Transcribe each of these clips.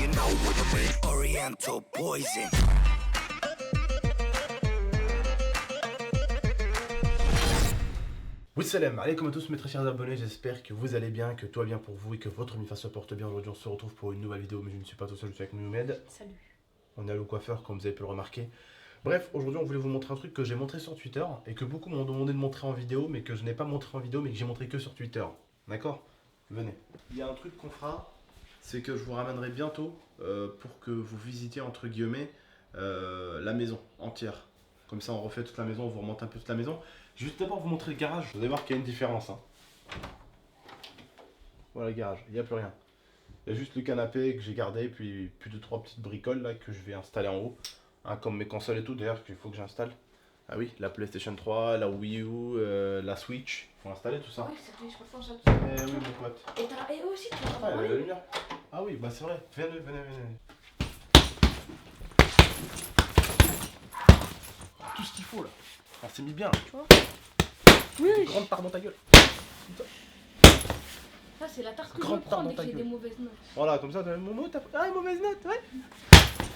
you know what I mean. Oriental poison. Oui, salam alaikum à tous mes très chers abonnés, j'espère que vous allez bien, que tout va bien pour vous et que votre mi-face se porte bien. Aujourd'hui on se retrouve pour une nouvelle vidéo, mais je ne suis pas tout seul, je suis avec Mohamed. Salut. On est allé au coiffeur comme vous avez pu le remarquer. Bref, aujourd'hui on voulait vous montrer un truc que j'ai montré sur Twitter et que beaucoup m'ont demandé de montrer en vidéo, mais que je n'ai pas montré en vidéo, mais que j'ai montré que sur Twitter. D'accord? Venez. Il y a un truc qu'on fera, c'est que je vous ramènerai bientôt pour que vous visitiez entre guillemets la maison entière. Comme ça on refait toute la maison, on vous remonte un peu toute la maison. Je vais d'abord vous montrer le garage, vous allez voir qu'il y a une différence. Hein. Voilà le garage, il n'y a plus rien. Il y a juste le canapé que j'ai gardé, puis plus de 3 petites bricoles là que je vais installer en haut. Hein, comme mes consoles et tout d'ailleurs qu'il faut que j'installe. Ah oui, la PlayStation 3, la Wii U, la Switch, il faut installer tout ça. Ouais, ça fait, je pense ça. Eh oui mon pote. Et aussi, tu vas Ah, il y a parler. la lumière. Ah oui, bah c'est vrai. Venez. Tout ce qu'il faut là. On s'est mis bien. Tu vois? Oui, Grande part dans ta gueule. ça c'est la tarte que je Grande me part prends dans dès ta que j'ai gueule. des mauvaises notes. Voilà, comme ça, t'as Momo, t'as. Ah, une mauvaise note, ouais.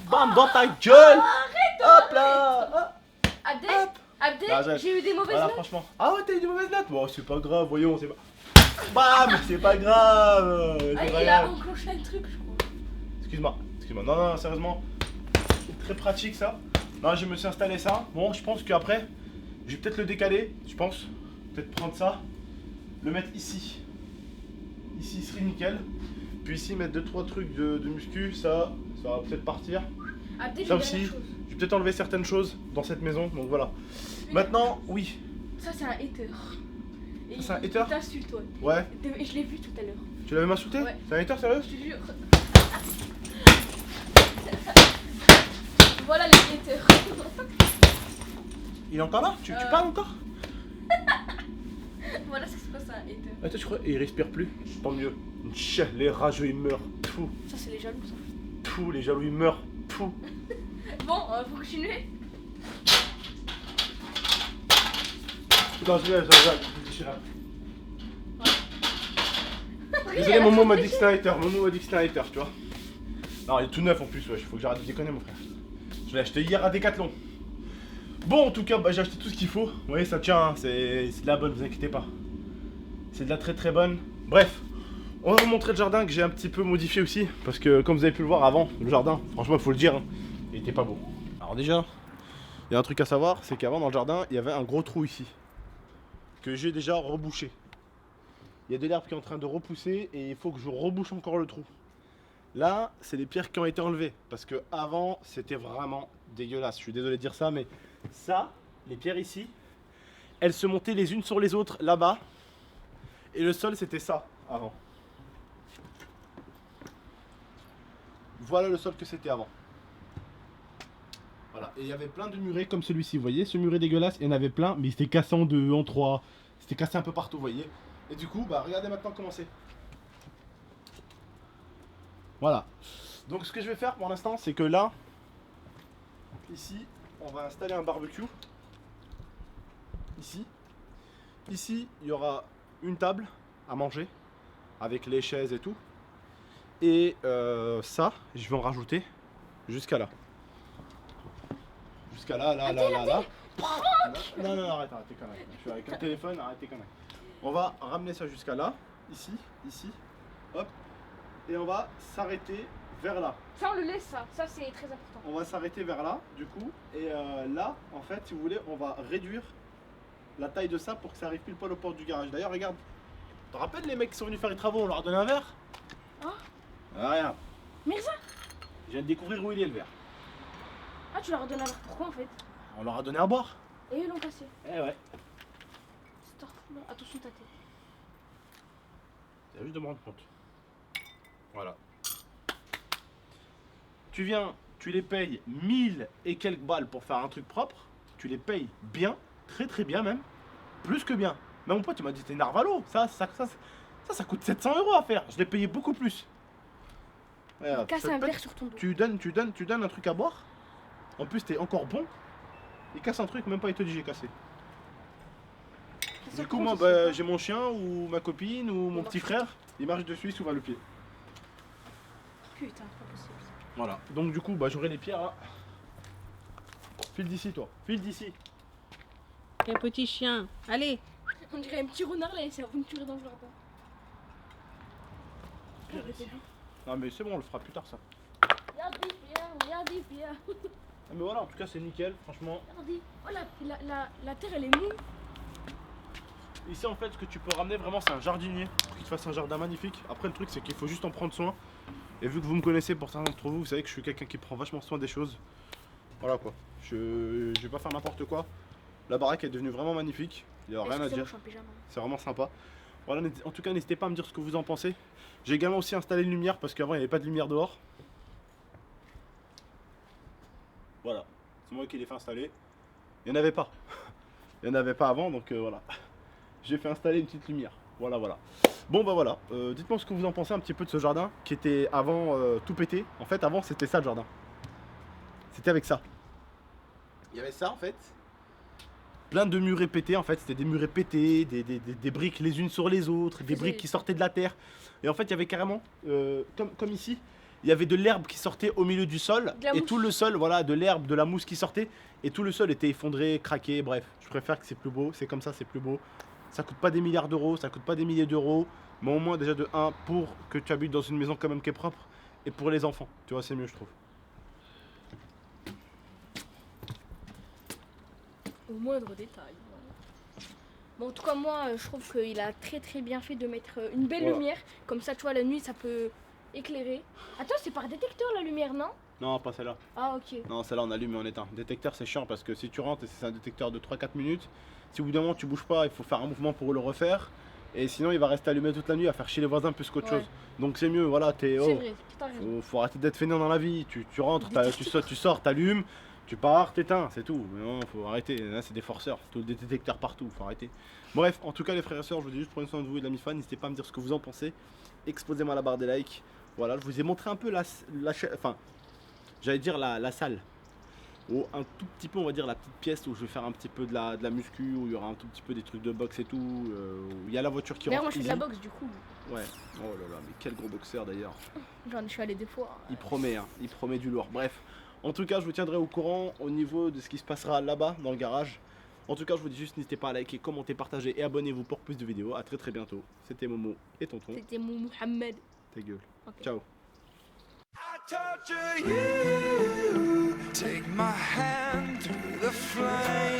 Bam, dans ta gueule. Hop là. Abdel, Hop. Là, j'arrête. j'ai eu des mauvaises Voilà, notes. franchement. Ah ouais, t'as eu des mauvaises notes. Bon, c'est pas grave, voyons, c'est pas. Bam, c'est pas grave. C'est Ah, pas il a grave. enclenché un truc, je crois. Excuse-moi. Non, sérieusement. C'est très pratique ça. Non, je me suis installé ça. Bon, je pense qu'après, je vais peut-être le décaler. Je pense. Peut-être prendre ça. Le mettre ici. Ici, il serait nickel. Puis ici, mettre 2-3 trucs de muscu. Ça va peut-être partir. Abdel, Ça j'ai aussi. une chose. Je vais peut-être enlever certaines choses dans cette maison. Donc voilà. Maintenant, oui. Ça c'est un hater. Et Ça, c'est un il hater t'insulte, ouais. Ouais. Et je l'ai vu tout à l'heure. Tu l'avais m'insulté? Ouais. C'est un hater sérieux? Je te jure. Voilà les haters. Il est encore là? Tu parles encore? Voilà ce qui se passe à un hater. Attends, je crois. Et il respire plus. Tant mieux. Tchè, les rageux ils meurent. Tout. Ça c'est les jaloux, ça. Tout, les jaloux ils meurent. Tout. Bon, faut continuer. Non, je vais. Désolé, Momo m'a dit que c'était un hater. Momo m'a dit que c'était un hater, tu vois. Non, il est tout neuf en plus, wesh. Faut que j'arrête de déconner, mon frère. Je l'ai acheté hier à Decathlon. Bon, en tout cas, bah, j'ai acheté tout ce qu'il faut. Vous voyez, ça tient, hein. C'est de la bonne, vous inquiétez pas. C'est de la très bonne. Bref, on va vous montrer le jardin que j'ai un petit peu modifié aussi. Parce que, comme vous avez pu le voir avant, le jardin, franchement, il faut le dire, hein, il était pas beau. Alors, déjà, il y a un truc à savoir, c'est qu'avant, dans le jardin, il y avait un gros trou ici. Que j'ai déjà rebouché. Il y a de l'herbe qui est en train de repousser et il faut que je rebouche encore le trou. Là, c'est les pierres qui ont été enlevées parce que avant, c'était vraiment dégueulasse. Je suis désolé de dire ça, mais ça, les pierres ici, elles se montaient les unes sur les autres là-bas. Et le sol, c'était ça avant. Voilà le sol que c'était avant. Voilà. Et il y avait plein de murets comme celui-ci. Vous voyez, ce muret dégueulasse, il y en avait plein, mais il s'était cassé en 2, en 3. C'était cassé un peu partout, vous voyez. Et du coup, bah regardez maintenant comment c'est. Voilà. Donc ce que je vais faire pour l'instant, c'est que là, ici, on va installer un barbecue. Ici. Ici, il y aura une table à manger, avec les chaises et tout. Et ça, je vais en rajouter jusqu'à là. Jusqu'à là. Non, arrête quand même. Je suis avec un téléphone, arrêtez quand même. On va ramener ça jusqu'à là, ici, hop. Et on va s'arrêter vers là. Ça on le laisse, ça c'est très important. On va s'arrêter vers là, du coup. Et là, en fait, si vous voulez, on va réduire la taille de ça pour que ça arrive pile poil aux portes du garage. D'ailleurs, regarde. Tu te rappelles les mecs qui sont venus faire les travaux, on leur a donné un verre? Ah, Regarde. Mirza. Je viens de découvrir où il est le verre. Ah, tu leur as donné un verre, pourquoi en fait? On leur a donné à boire. Et eux l'ont cassé. Eh ouais. Attention ta tête. T'as juste de me rendre compte. Voilà. Tu viens, tu les payes 1000 et quelques balles pour faire un truc propre. Tu les payes bien, très bien même. Plus que bien. Mais mon pote, tu m'as dit c'était une Arvalo. Ça coûte 700 € à faire. Je l'ai payé beaucoup plus. Regarde, Casse ça te un pète. verre sur ton dos. Tu donnes un truc à boire. En plus, t'es encore bon. Il casse un truc, même pas il te dit j'ai cassé. Du coup, moi, bah, j'ai mon chien ou ma copine ou mon petit frère. Il marche dessus, il s'ouvre le pied. Putain, c'est pas possible. Voilà. Donc du coup, bah j'aurai les pierres là. File d'ici toi. File d'ici. Un petit chien. Allez. On dirait un petit renard là, c'est une tuerie dans le jardin. Non mais c'est bon, on le fera plus tard ça. Regarde bien. Ah, mais voilà, en tout cas c'est nickel, franchement. Regardez. Oh la terre elle est mou. Ici en fait ce que tu peux ramener vraiment c'est un jardinier pour qu'il te fasse un jardin magnifique. Après le truc c'est qu'il faut juste en prendre soin. Et vu que vous me connaissez pour certains d'entre vous, vous savez que je suis quelqu'un qui prend vachement soin des choses. Voilà quoi. Je vais pas faire n'importe quoi. La baraque est devenue vraiment magnifique. Il n'y a rien à dire. Je suis en pyjama. C'est vraiment sympa. Voilà, en tout cas n'hésitez pas à me dire ce que vous en pensez. J'ai également aussi installé une lumière parce qu'avant il n'y avait pas de lumière dehors. Voilà, c'est moi qui l'ai fait installer. Il n'y en avait pas. Il n'y en avait pas avant donc voilà. J'ai fait installer une petite lumière. Voilà. Bon bah voilà, dites-moi ce que vous en pensez un petit peu de ce jardin qui était avant tout pété. En fait avant c'était ça le jardin. C'était avec ça. Il y avait ça en fait. Plein de murets pétés en fait, c'était des murets pétés, des briques les unes sur les autres, des briques qui sortaient de la terre. Et en fait il y avait carrément, comme ici, il y avait de l'herbe qui sortait au milieu du sol. Et tout le sol, voilà, de l'herbe, de la mousse qui sortait. Et tout le sol était effondré, craqué, bref. Je préfère que c'est plus beau, c'est comme ça, c'est plus beau. Ça coûte pas des milliards d'euros, ça coûte pas des milliers d'euros. Mais au moins déjà de 1 pour que tu habites dans une maison quand même qui est propre. Et pour les enfants, tu vois c'est mieux je trouve. Au moindre détail. Bon, en tout cas, moi, je trouve qu'il a très bien fait de mettre une belle lumière. Comme ça, tu vois, la nuit, ça peut éclairer. Attends, c'est par détecteur la lumière, non? Non, pas celle-là. Ah, ok. Non, celle-là on allume et on éteint. Détecteur c'est chiant parce que si tu rentres et c'est un détecteur de 3-4 minutes, si au bout d'un moment tu bouges pas, il faut faire un mouvement pour le refaire. Et sinon il va rester allumé toute la nuit à faire chier les voisins plus qu'autre chose. Donc c'est mieux, voilà, C'est vrai, t'as raison. faut arrêter d'être fainéant dans la vie. Tu rentres, tu sors, t'allumes, tu pars, t'éteins, c'est tout. Mais non, faut arrêter, là c'est des forceurs, tout des détecteurs partout, faut arrêter. Bref, en tout cas les frères et sœurs, je vous dis juste prenez soin de vous et de la MIFA, n'hésitez pas à me dire ce que vous en pensez. Exposez-moi la barre des likes. Voilà, je vous ai montré un peu la salle. Ou un tout petit peu, on va dire, la petite pièce où je vais faire un petit peu de la muscu, où il y aura un tout petit peu des trucs de boxe et tout. Où il y a la voiture qui rentre. D'ailleurs, moi je fais de la boxe du coup. Ouais, oh là là, mais quel gros boxeur d'ailleurs. Je suis allé 2 fois. Il promet, hein, il promet du lourd. Bref, en tout cas, je vous tiendrai au courant au niveau de ce qui se passera là-bas, dans le garage. En tout cas, je vous dis juste, n'hésitez pas à liker, commenter, partager et abonnez-vous pour plus de vidéos. A très bientôt. C'était Momo et Tonton. C'était mon Mohamed. Ta gueule. Okay. Ciao. I torture you. Take my hand through the flame.